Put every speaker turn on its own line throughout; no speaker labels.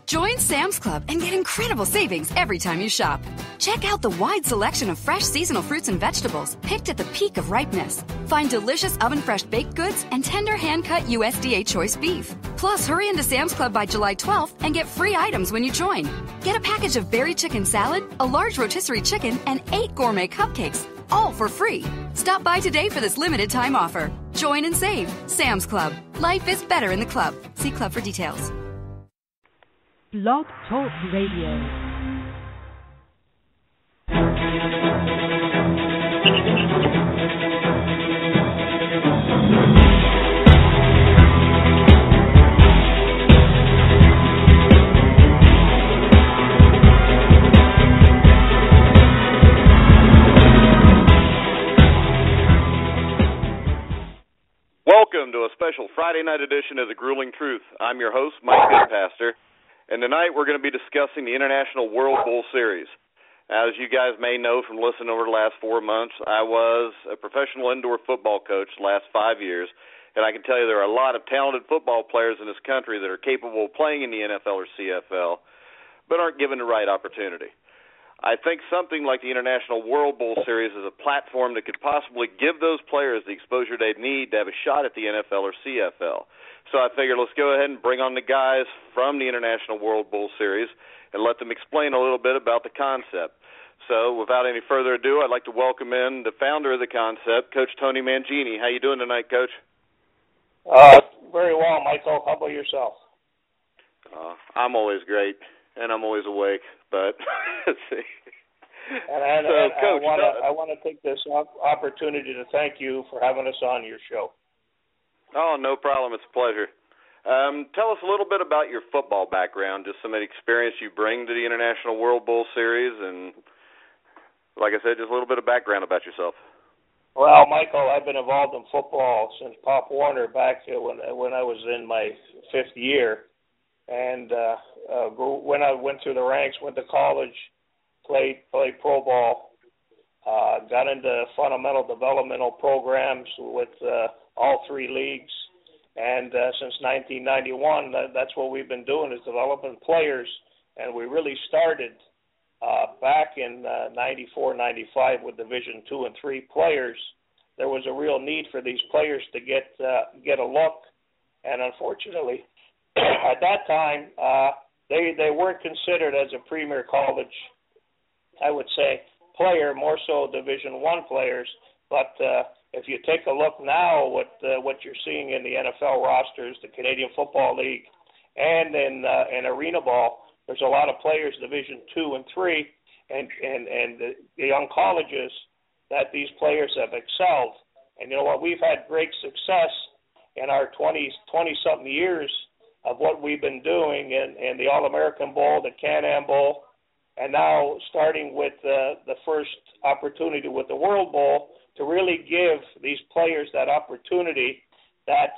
Join Sam's Club and get incredible savings every time you shop. Check out the wide selection of fresh seasonal fruits and vegetables picked at the peak of ripeness. Find delicious oven-fresh baked goods and tender hand-cut USDA choice beef. Plus, hurry into Sam's Club by July 12th and get free items when you join. Get a package of berry chicken salad, a large rotisserie chicken, and 8 gourmet cupcakes, all for free. Stop by today for this limited time offer. Join and save. Sam's Club. Life is better in the club. See club for details.
Blog Talk Radio.
Welcome to a special Friday night edition of The Grueling Truth. I'm your host, Mike Goodpaster, and tonight we're going to be discussing the International World Bowl Series. As you guys may know from listening over the last 4 months, I was a professional indoor football coach the last 5 years, and I can tell you there are a lot of talented football players in this country that are capable of playing in the NFL or CFL, but aren't given the right opportunity. I think something like the International World Bowl Series is a platform that could possibly give those players the exposure they need to have a shot at the NFL or CFL. So I figured let's go ahead and bring on the guys from the International World Bowl Series and let them explain a little bit about the concept. So without any further ado, I'd like to welcome in the founder of the concept, Coach Tony Mangini. How you doing tonight, Coach?
Very well, Michael. How about yourself?
I'm always great, and I'm always awake. But let's see.
Coach, I want to take this opportunity to thank you for having us on your show.
Oh, no problem. It's a pleasure. Tell us a little bit about your football background, just some of the experience you bring to the International World Bowl Series, and like I said, just a little bit of background about yourself.
Well, Michael, I've been involved in football since Pop Warner back when I was in my 5th year. And when I went through the ranks, went to college, played pro ball, got into fundamental developmental programs with all 3 leagues. And since 1991, that's what we've been doing is developing players. And we really started back in 94, 95 with Division II and III players. There was a real need for these players to get a look. And unfortunately, at that time, they weren't considered as a premier college, I would say, player, more so Division I players. But if you take a look now, what you're seeing in the NFL rosters, the Canadian Football League, and in arena ball, there's a lot of players, Division II and III, and the young colleges that these players have excelled. And you know what? We've had great success in our 20-something years of what we've been doing in the All-American Bowl, the Can-Am Bowl, and now starting with the first opportunity with the World Bowl to really give these players that opportunity that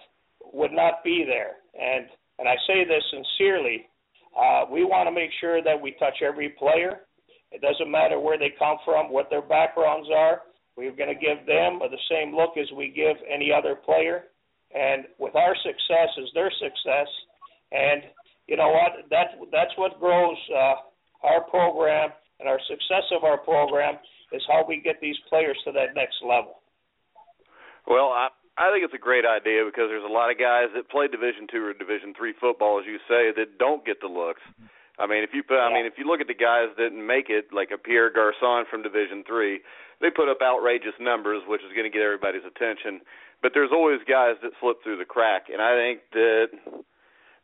would not be there. And I say this sincerely, we want to make sure that we touch every player. It doesn't matter where they come from, what their backgrounds are. We're going to give them the same look as we give any other player. And with our success is their success. And you know what? That's what grows our program, and our success of our program is how we get these players to that next level.
Well, I think it's a great idea because there's a lot of guys that play Division II or Division III football, as you say, that don't get the looks. I mean, if you look at the guys that didn't make it, like a Pierre Garçon from Division III, they put up outrageous numbers, which is going to get everybody's attention. But there's always guys that slip through the crack, and I think that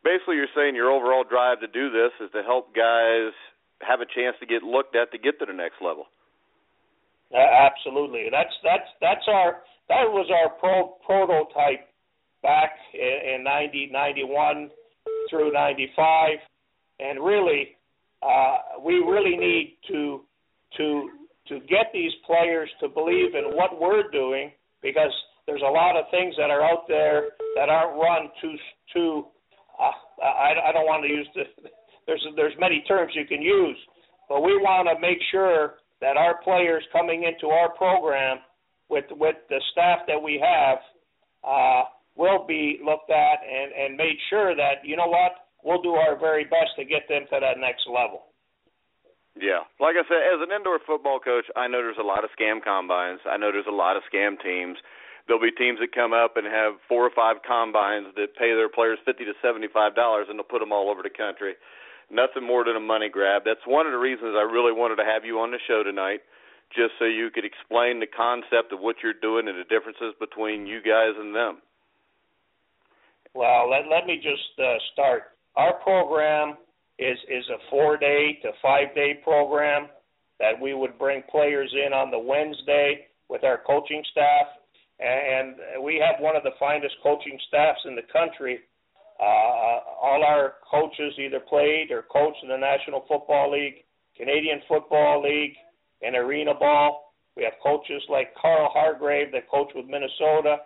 basically you're saying your overall drive to do this is to help guys have a chance to get looked at to get to the next level.
Absolutely. That was our prototype back in 90, 91 through 95, and really we really need to get these players to believe in what we're doing, because there's a lot of things that are out there that aren't run too I don't want to use there's many terms you can use, but we want to make sure that our players coming into our program with the staff that we have will be looked at and made sure that, you know what, we'll do our very best to get them to that next level.
Yeah. Like I said, as an indoor football coach, I know there's a lot of scam combines. I know there's a lot of scam teams. There'll be teams that come up and have 4 or 5 combines that pay their players $50 to $75, and they'll put them all over the country. Nothing more than a money grab. That's one of the reasons I really wanted to have you on the show tonight, just so you could explain the concept of what you're doing and the differences between you guys and them.
Well, let me just start. Our program is a 4-day to 5-day program that we would bring players in on the Wednesday with our coaching staff, and we have one of the finest coaching staffs in the country. All our coaches either played or coached in the National Football League, Canadian Football League, and Arena Ball. We have coaches like Carl Hargraves that coach with Minnesota,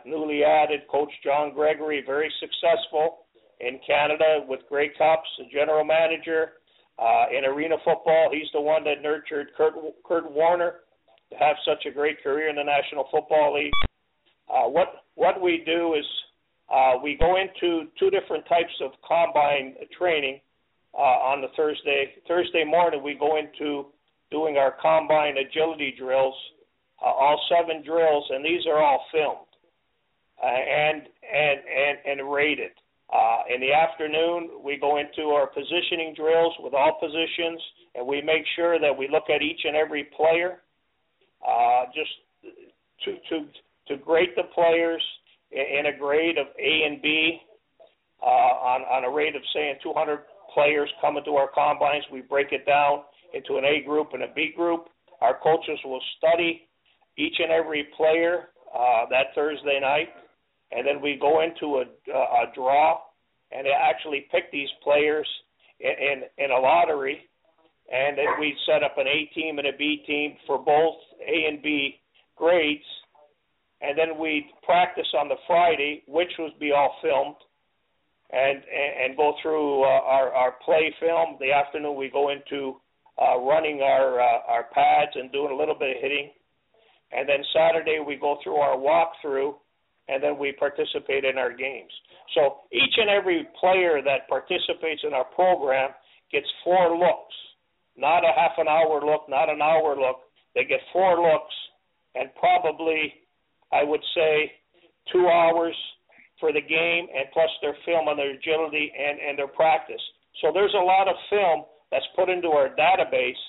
newly added Coach John Gregory, very successful in Canada with Grey Cups, the general manager. In arena football, he's the one that nurtured Kurt Warner to have such a great career in the National Football League. What we do is we go into 2 different types of combine training on the Thursday. Thursday morning, we go into doing our combine agility drills, all 7 drills, and these are all filmed and rated. In the afternoon, we go into our positioning drills with all positions, and we make sure that we look at each and every player, just to grade the players in a grade of A and B. On a rate of, saying 200 players come into our combines, we break it down into an A group and a B group. Our coaches will study each and every player that Thursday night, and then we go into a draw and actually pick these players in a lottery, and then we set up an A team and a B team for both A and B grades, and then we practice on the Friday, which would be all filmed, and go through our play film. The afternoon we go into running our pads and doing a little bit of hitting, and then Saturday we go through our walkthrough, and then we participate in our games. So each and every player that participates in our program gets 4 looks, not a half an hour look, not an hour look. They get 4 looks, and probably, I would say, 2 hours for the game, and plus their film on their agility and their practice. So there's a lot of film that's put into our database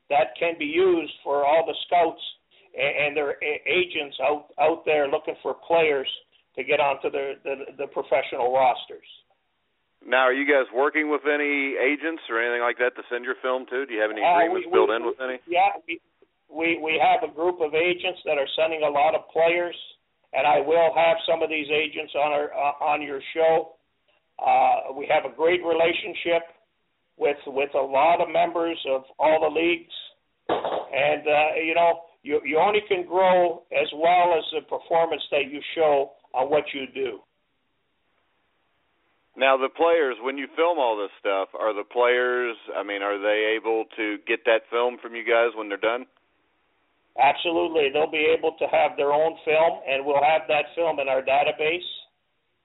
that can be used for all the scouts and their agents out there looking for players to get onto the professional rosters.
Now, are you guys working with any agents or anything like that to send your film to? Do you have any agreements built in with any?
Yeah, we have a group of agents that are sending a lot of players, and I will have some of these agents on your show. We have a great relationship with a lot of members of all the leagues, and you only can grow as well as the performance that you show on what you do.
Now, the players, when you film all this stuff, are the players, are they able to get that film from you guys when they're done?
Absolutely. They'll be able to have their own film, and we'll have that film in our database.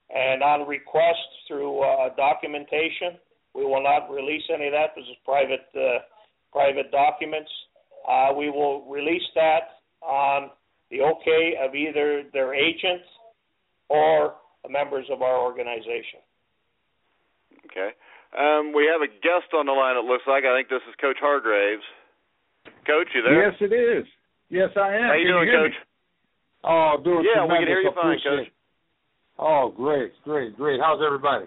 And on request through documentation, we will not release any of that. This is private documents. We will release that on the okay of either their agents or the members of our organization.
Okay. We have a guest on the line, it looks like. I think this is Coach Hargraves. Coach, you there?
Yes, it is. Yes, I am.
How you doing, Coach?
Oh, doing tremendous.
Yeah, we can hear you fine, Coach.
Oh, great. How's everybody?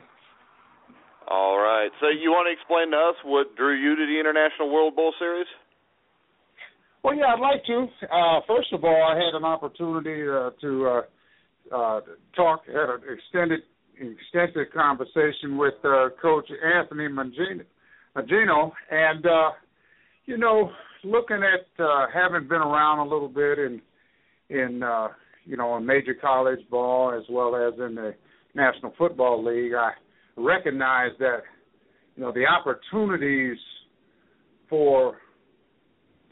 All right. So you want to explain to us what drew you to the International World Bowl Series?
Well, yeah, I'd like to. First of all, I had an opportunity to talk at an extensive conversation with Coach Anthony Mangini, and looking at having been around a little bit in major college ball as well as in the National Football League, I recognize that the opportunities for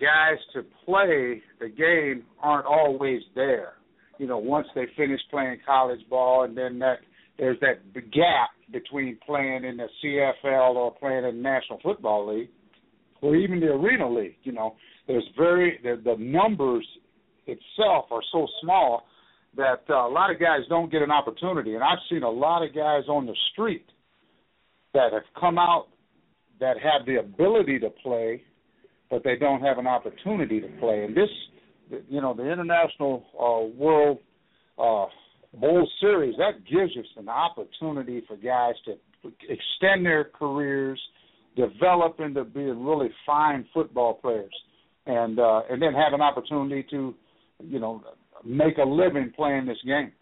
guys to play the game aren't always there. Once they finish playing college ball, and then there's that gap between playing in the CFL or playing in the National Football League or even the Arena League. You know, the numbers itself are so small that a lot of guys don't get an opportunity. And I've seen a lot of guys on the street that have come out that have the ability to play, but they don't have an opportunity to play. And this, you know, the International World Bowl Series, that gives us an opportunity for guys to extend their careers, develop into being really fine football players, and then have an opportunity to, you know, make a living playing this game.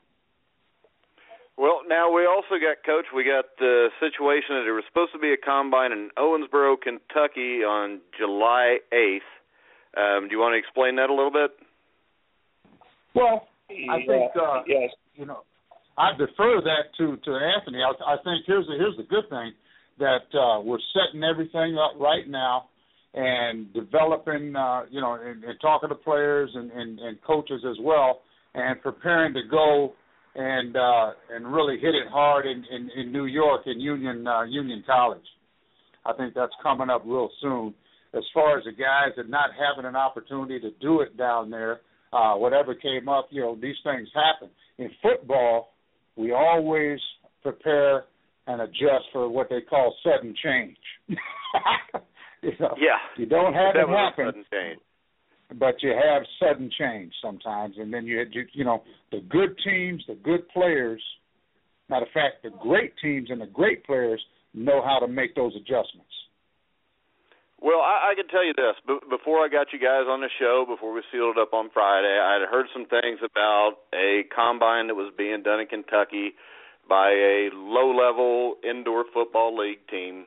Well, now we also got, Coach, we got the situation that there was supposed to be a combine in Owensboro, Kentucky on July 8th. Do you want to explain that a little bit?
Well, I think,
yes.
You know, I defer that to Anthony. I think here's the good thing, that we're setting everything up right now and developing, you know, and talking to players and coaches as well, and preparing to go and really hit it hard in New York in Union College. I think that's coming up real soon. As far as the guys that not having an opportunity to do it down there, whatever came up, you know, these things happen. In football, we always prepare and adjust for what they call sudden change. You know,
yeah.
You don't have it happen,
sudden change,
but you have sudden change sometimes. And then you know, the good teams, the good players, matter of fact, the great teams and the great players know how to make those adjustments.
Well, I can tell you this. Before I got you guys on the show, before we sealed it up on Friday, I had heard some things about a combine that was being done in Kentucky by a low-level indoor football league team.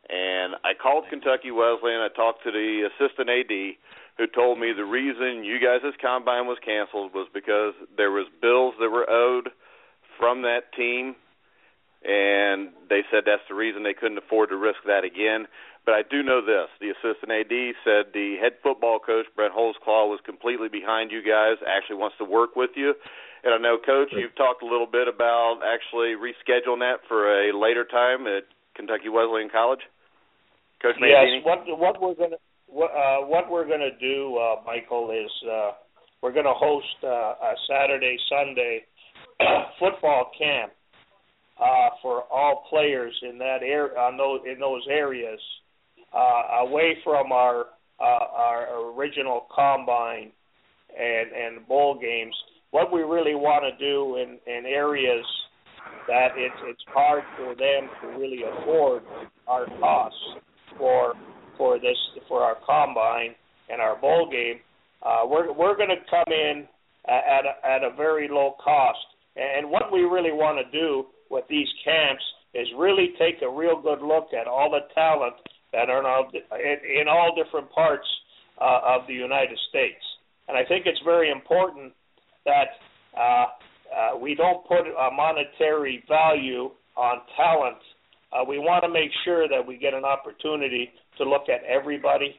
And I called Kentucky Wesleyan. I talked to the assistant AD, who told me the reason you guys' combine was canceled was because there was bills that were owed from that team, and they said that's the reason they couldn't afford to risk that again. But I do know this. The assistant AD said the head football coach, Brett Holzclaw, was completely behind you guys, actually wants to work with you. And I know, Coach, you've talked a little bit about actually rescheduling that for a later time at Kentucky Wesleyan College. Coach Mangini?
Yes, what we're gonna do, Michael, is we're gonna host a Saturday, Sunday football camp for all players in that in those areas, away from our original combine and bowl games. What we really want to do in areas that it's hard for them to really afford our costs for our combine and our bowl game, we're going to come in at a very low cost. And what we really want to do with these camps is really take a real good look at all the talent that are in all different parts of the United States. And I think it's very important that we don't put a monetary value on talent. We want to make sure that we get an opportunity to look at everybody.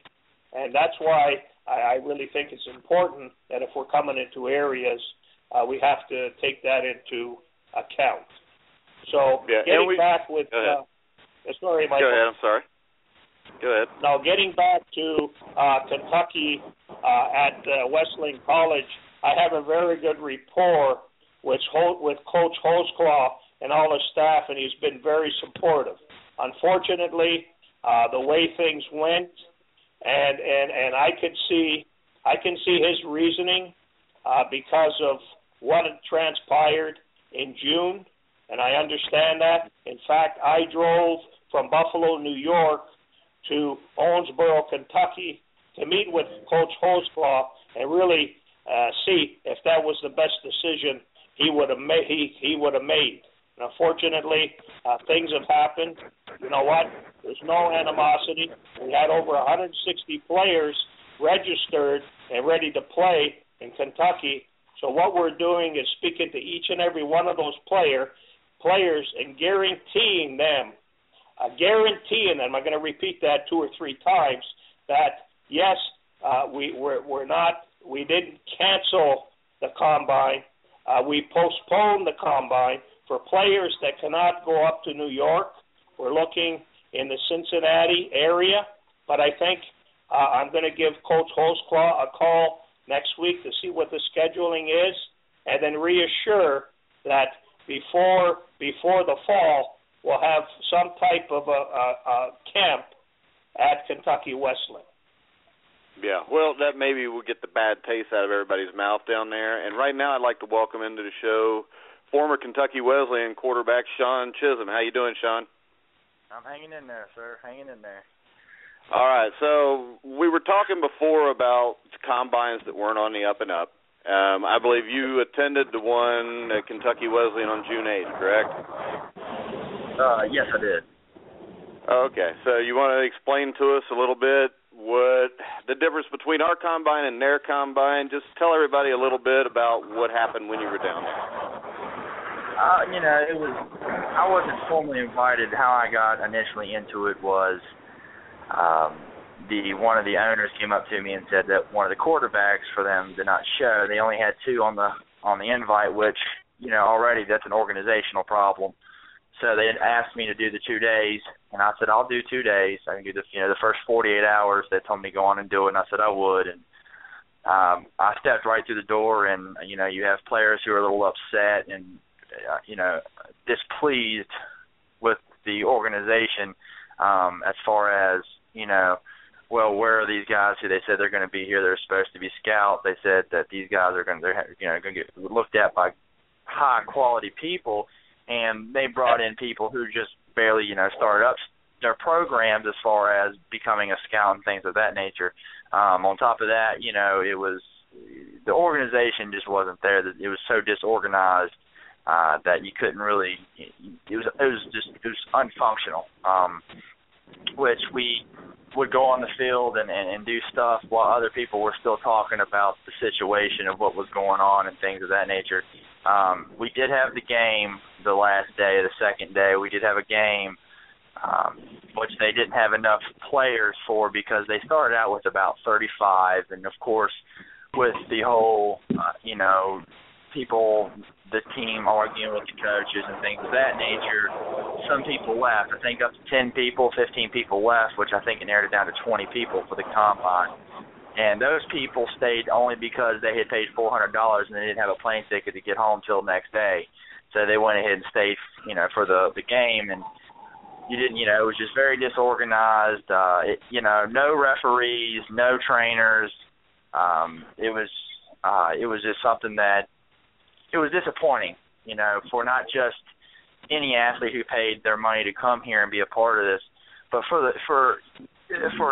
And that's why I really think it's important that if we're coming into areas, we have to take that into account. So getting back with sorry, Michael.
Go ahead. I'm sorry. Go ahead.
Now, getting back to Kentucky at Wesleyan College, I have a very good rapport with Coach Holzclaw and all his staff, and he's been very supportive. Unfortunately, the way things went, and I can see his reasoning because of what had transpired in June, and I understand that. In fact, I drove from Buffalo, New York, to Owensboro, Kentucky, to meet with Coach Holzclaw and really see if that was the best decision he would have made. And unfortunately, things have happened. You know what? There's no animosity. We had over 160 players registered and ready to play in Kentucky. So what we're doing is speaking to each and every one of those players and guaranteeing them, I'm going to repeat that 2 or 3 times, that yes, we didn't cancel the combine. We postponed the combine, For players that cannot go up to New York, we're looking in the Cincinnati area. But I think I'm going to give Coach Holzclaw a call next week to see what the scheduling is, and then reassure that before the fall, we'll have some type of a camp at Kentucky Wesleyan.
Yeah, well, that maybe will get the bad taste out of everybody's mouth down there. And right now I'd like to welcome into the show former Kentucky Wesleyan quarterback Shon Chisom. How you doing, Shon?
I'm hanging in there, sir, hanging in there.
All right, so we were talking before about combines that weren't on the up and up. I believe you attended the one at Kentucky Wesleyan on June 8th, correct?
Yes, I did.
Okay, so you want to explain to us a little bit what the difference between our combine and their combine? Just tell everybody a little bit about what happened when you were down there.
I wasn't formally invited. How I got initially into it was one of the owners came up to me and said that one of the quarterbacks for them did not show. They only had 2 on the invite, which already that's an organizational problem. So they had asked me to do the 2 days, and I said I'll do 2 days. I can do the first 48 hours. They told me to go on and do it, and I said I would. And I stepped right through the door, and you have players who are a little upset and displeased with the organization as far as well, where are these guys who they said they're going to be here? They're supposed to be scouts. They said that these guys are going to get looked at by high quality people, and they brought in people who just barely started up their programs as far as becoming a scout and things of that nature. On top of that, it was the organization just wasn't there. It was so disorganized that you couldn't really. It was unfunctional. Which we would go on the field and do stuff while other people were still talking about the situation of what was going on and things of that nature. We did have the game the last day, the second day. We did have a game which they didn't have enough players for because they started out with about 35. And, of course, with the whole, people, the team arguing with the coaches and things of that nature, some people left. I think up to 10 people, 15 people left, which I think it narrowed it down to 20 people for the combine. And those people stayed only because they had paid $400 and they didn't have a plane ticket to get home till the next day. So they went ahead and stayed, for the game. And you didn't, it was just very disorganized. No referees, no trainers. It was just something that it was disappointing, for not just any athlete who paid their money to come here and be a part of this, but for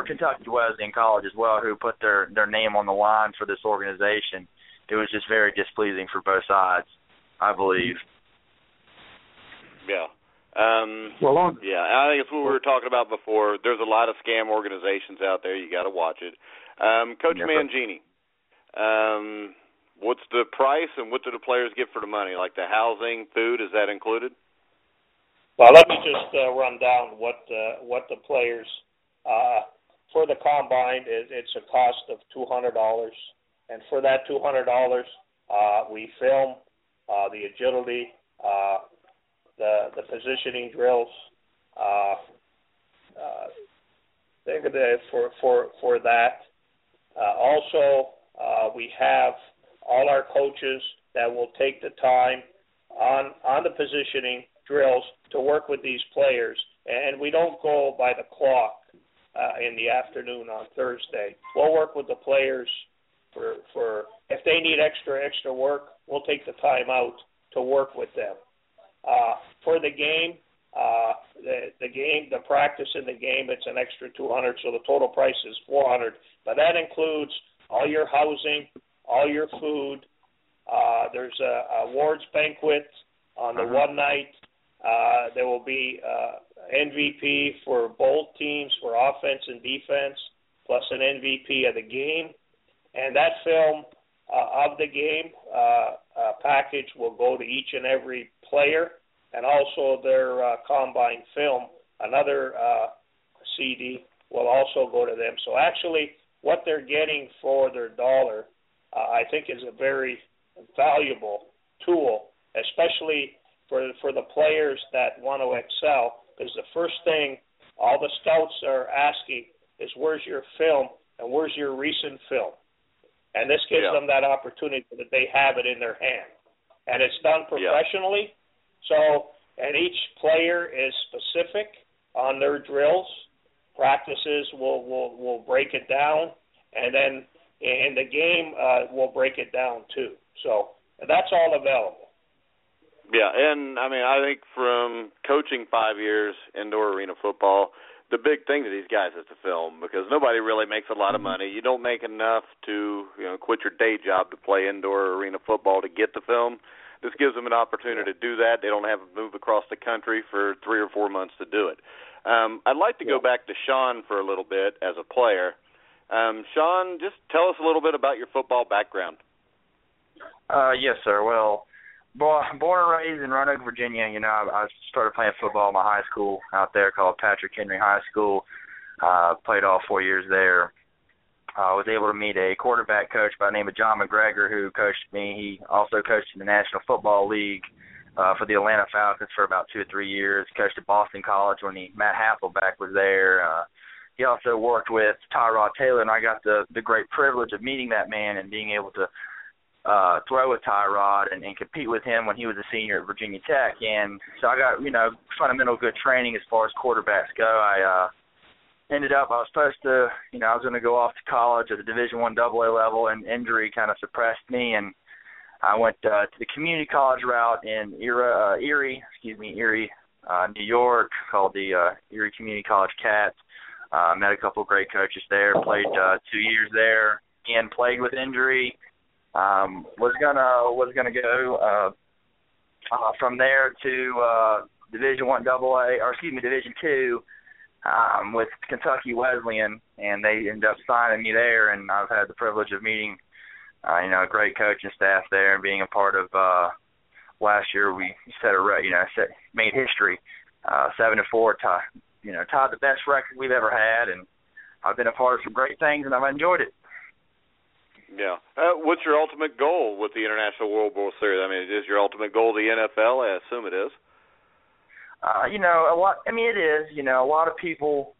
Kentucky Wesleyan College as well, who put their name on the line for this organization. It was just very displeasing for both sides, I believe.
Yeah. I think it's what we were talking about before. There's a lot of scam organizations out there. You got to watch it. Coach Mangini, what's the price and what do the players get for the money? Like the housing, food, is that included?
Well, let me just run down what the players for the combine is. It's a cost of $200, and for that $200, we film the agility, the positioning drills. For that. Also, we have all our coaches that will take the time on the positioning drills to work with these players, and we don't go by the clock in the afternoon on Thursday. We'll work with the players for if they need extra work, we'll take the time out to work with them. For the game, the practice in the game, it's an extra $200, so the total price is $400. But that includes all your housing, all your food. There's a awards banquet on the one night. There will be MVP for both teams for offense and defense, plus an MVP of the game. And that film of the game package will go to each and every player, and also their combine film, another CD, will also go to them. So actually what they're getting for their dollar, I think is a very valuable tool, especially for the players that want to excel, because the first thing all the scouts are asking is, where's your film and where's your recent film? And this gives them that opportunity that they have it in their hand. And it's done professionally. So, and each player is specific on their drills. Practices will break it down, and then in the game we'll break it down too. So that's all available.
Yeah, and I mean, I think from coaching 5 years indoor arena football, the big thing to these guys is to film, because nobody really makes a lot of money. You don't make enough to quit your day job to play indoor arena football to get the film. This gives them an opportunity to do that. They don't have to move across the country for 3 or 4 months to do it. I'd like to go back to Shon for a little bit as a player. Shon, just tell us a little bit about your football background.
Yes, sir. Well, born and raised in Roanoke, Virginia. I started playing football in my high school out there called Patrick Henry High School. Played all 4 years there. I was able to meet a quarterback coach by the name of John McGregor, who coached me. He also coached in the National Football League for the Atlanta Falcons for about 2 or 3 years. Coached at Boston College when Matt Hasselbeck was there. He also worked with Tyrod Taylor, and I got the great privilege of meeting that man and being able to throw with Tyrod and compete with him when he was a senior at Virginia Tech. And so I got, fundamental good training as far as quarterbacks go. I ended up, I was supposed to, I was going to go off to college at the Division I AA level, and injury kind of suppressed me, and I went to the community college route in Erie, New York, called the Erie Community College Cats. Met a couple of great coaches there, played 2 years there, again played with injury. Was gonna go from there to Division II with Kentucky Wesleyan, and they ended up signing me there, and I've had the privilege of meeting a great coaching staff there, and being a part of last year we made history, 7-4, tied the best record we've ever had, and I've been a part of some great things, and I've enjoyed it.
Yeah. What's your ultimate goal with the International World Bowl Series? I mean, is your ultimate goal the NFL? I assume it is.
A lot. I mean, it is. A lot of people's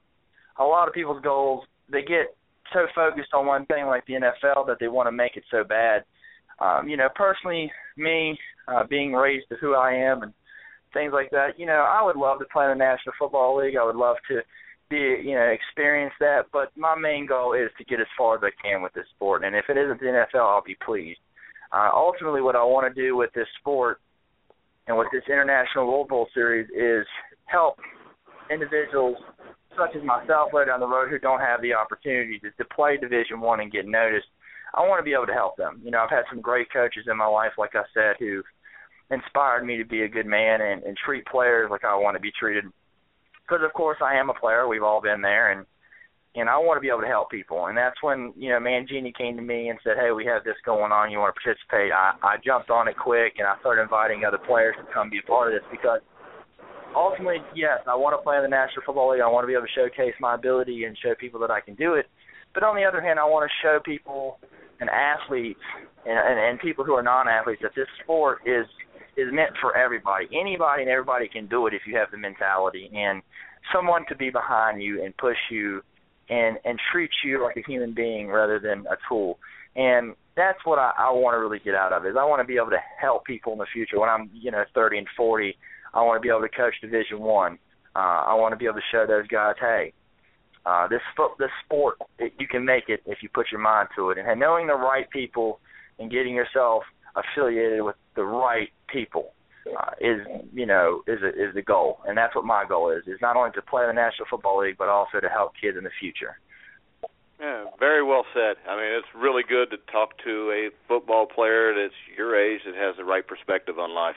goals, they get so focused on one thing like the NFL that they want to make it so bad. Personally, me being raised to who I am and things like that, I would love to play in the National Football League. I would love to experience that, but my main goal is to get as far as I can with this sport, and if it isn't the NFL, I'll be pleased. Ultimately, what I want to do with this sport and with this International World Bowl Series is help individuals such as myself later down the road who don't have the opportunity to play Division I and get noticed. I want to be able to help them. I've had some great coaches in my life, like I said, who inspired me to be a good man and treat players like I want to be treated. Because, of course, I am a player. We've all been there, and I want to be able to help people. And that's when, Mangini came to me and said, hey, we have this going on. You want to participate? I jumped on it quick, and I started inviting other players to come be a part of this because ultimately, yes, I want to play in the National Football League. I want to be able to showcase my ability and show people that I can do it. But on the other hand, I want to show people and athletes and people who are non-athletes that this sport is meant for everybody. Anybody and everybody can do it if you have the mentality, and someone to be behind you and push you and treat you like a human being rather than a tool. And that's what I want to really get out of it, is I want to be able to help people in the future. When I'm 30 and 40, I want to be able to coach Division I. I want to be able to show those guys, hey, this sport, you can make it if you put your mind to it. And knowing the right people and getting yourself affiliated with the right people is the goal, and that's what my goal is not only to play in the National Football League, but also to help kids in the future.
Yeah, very well said. I mean, it's really good to talk to a football player that's your age that has the right perspective on life.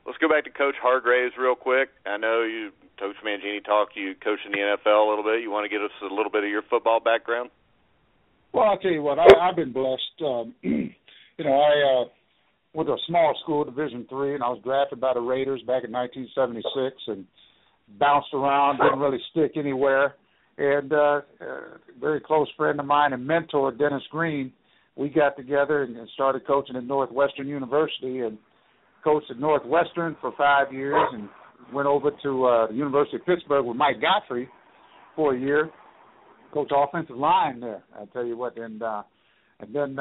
Let's go back to Coach Hargraves real quick. I know Coach Mangini you coached in the NFL a little bit. You want to give us a little bit of your football background?
Well, I'll tell you what, I've been blessed. I went to a small school, Division III, and I was drafted by the Raiders back in 1976 and bounced around, didn't really stick anywhere. And a very close friend of mine and mentor, Dennis Green, we got together and started coaching at Northwestern University. And coached at Northwestern for 5 years and went over to the University of Pittsburgh with Mike Godfrey for a year. Coached offensive line there, I tell you what. And then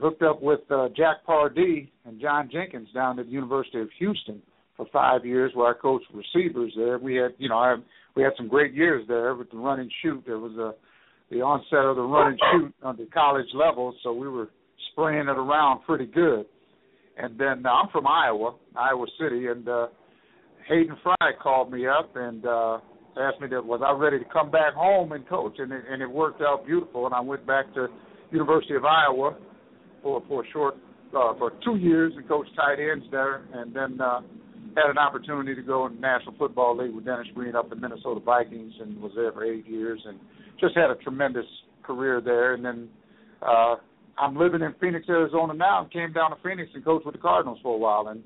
hooked up with Jack Pardee and John Jenkins down at the University of Houston for 5 years, where I coached receivers there. We had, we had some great years there with the run and shoot. There was the onset of the run and shoot on the college level, so we were spraying it around pretty good. And then I'm from Iowa City, and Hayden Fry called me up and asked me was I ready to come back home and coach, and it worked out beautiful. And I went back to University of Iowa for 2 years and coached tight ends there, and then had an opportunity to go in the National Football League with Dennis Green up in Minnesota Vikings, and was there for 8 years, and just had a tremendous career there. And then I'm living in Phoenix, Arizona now, and came down to Phoenix and coached with the Cardinals for a while. And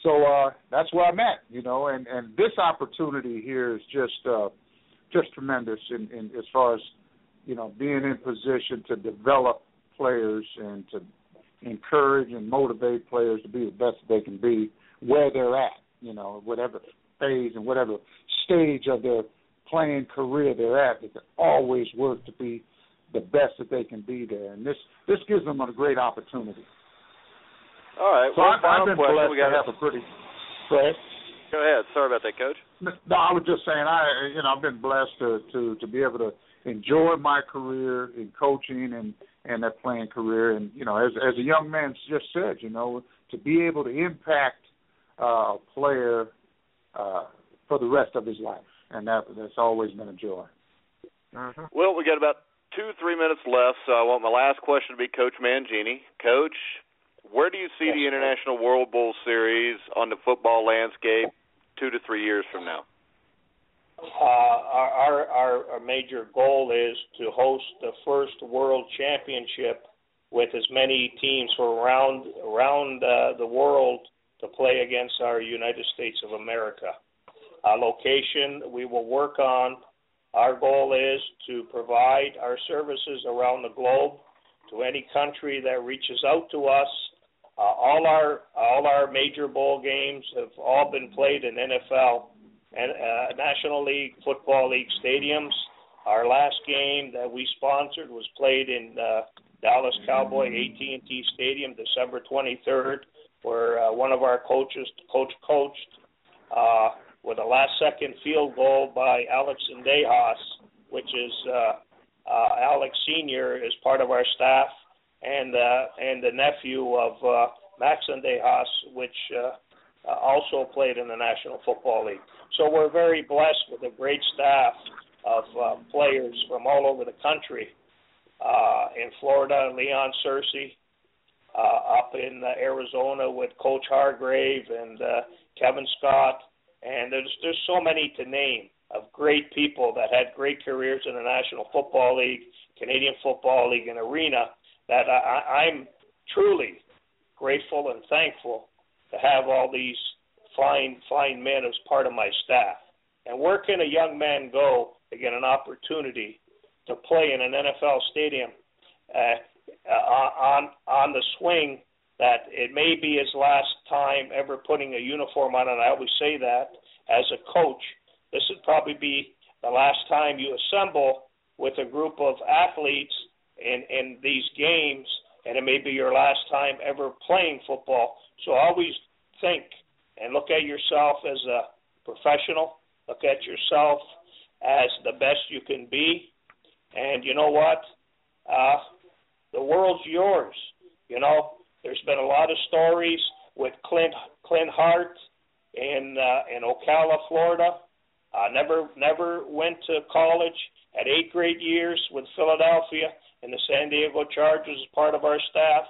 so that's where I'm at, and this opportunity here is just tremendous in as far as, being in position to develop players and to encourage and motivate players to be the best they can be where they're at, whatever phase and whatever stage of their playing career they're at. They can always work to be the best that they can be there, and this gives them a great opportunity.
All right.
So I've been blessed to have a pretty. Go ahead.
Go ahead. Sorry about that, Coach.
No, I was just saying I've been blessed to be able to enjoy my career in coaching and that playing career, and as a young man just said, to be able to impact a player for the rest of his life, and that's always been a joy.
Uh-huh. Well, we got about 2-3 minutes left, so I want my last question to be Coach Mangini. Coach, where do you see the International World Bowl Series on the football landscape 2 to 3 years from now?
Our major goal is to host the first World Championship with as many teams from around the world to play against our United States of America. Location we will work on. Our goal is to provide our services around the globe to any country that reaches out to us. All our major bowl games have all been played in NFL and National League, Football League stadiums. Our last game that we sponsored was played in Dallas Cowboy AT&T Stadium, December 23rd, where one of our coaches coached with a last-second field goal by Alex Sendejas, which is Alex Sr. is part of our staff, and the nephew of Max Sendejas, which also played in the National Football League. So we're very blessed with a great staff of players from all over the country. In Florida, Leon Searcy, up in Arizona with Coach Hargraves and Kevin Scott, and there's so many to name of great people that had great careers in the National Football League, Canadian Football League, and Arena, that I'm truly grateful and thankful to have all these fine men as part of my staff. And where can a young man go to get an opportunity to play in an NFL stadium on the swing that it may be his last time ever putting a uniform on, and I always say that as a coach, this would probably be the last time you assemble with a group of athletes in these games, and it may be your last time ever playing football. So always think and look at yourself as a professional, look at yourself as the best you can be, and you know what? The world's yours. There's been a lot of stories with Clint Hart in Ocala, Florida. Never went to college. Had 8 great years with Philadelphia and the San Diego Chargers as part of our staff.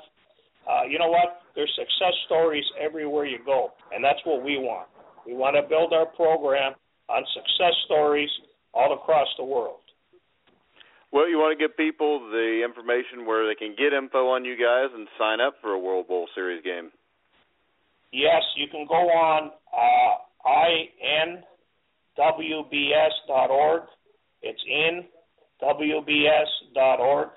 You know what? There's success stories everywhere you go, and that's what we want. We want to build our program on success stories all across the world.
Well, you want to give people the information where they can get info on you guys and sign up for a World Bowl Series game.
Yes, you can go on inwbs.org. It's inwbs.org.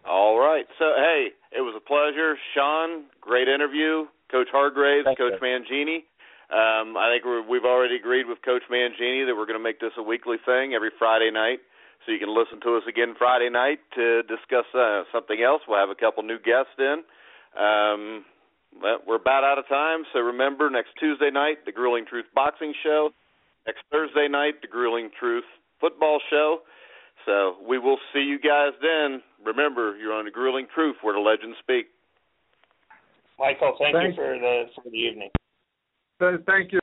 All right. So, hey, it was a pleasure. Shon, great interview. Coach Hargraves, Coach Mangini. I think we've already agreed with Coach Mangini that we're going to make this a weekly thing every Friday night, so you can listen to us again Friday night to discuss something else. We'll have a couple new guests in. We're about out of time, so remember, next Tuesday night, the Grueling Truth Boxing Show. Next Thursday night, the Grueling Truth Football Show. So we will see you guys then. Remember, you're on the Grueling Truth, where the legends speak.
Michael, thank you for the evening.
Thank you.